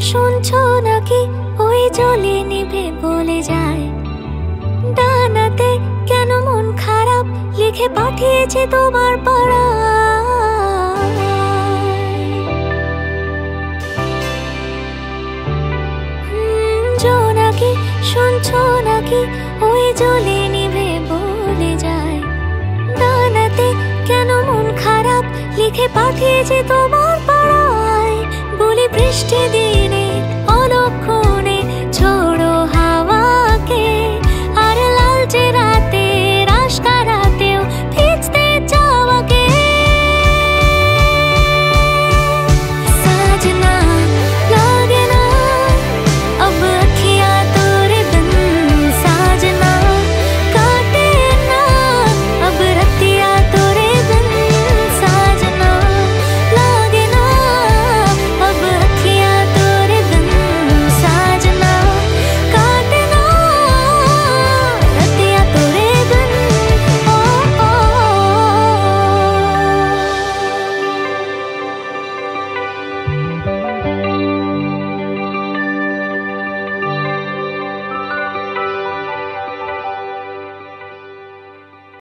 শুনছো নাকি ওই জ্বলে নিভে বলে যায়, ডানাতে কেন মন খারাপ লিখে পাঠিয়েছে তোমার পাড়ায়। জোনাকি শুনছো নাকি ওই জ্বলে নিভে বলে যায়, ডানাতে কেন মন খারাপ লিখে পাঠিয়েছে তোমার পাড়ায়। বলি বৃষ্টি দিয়ে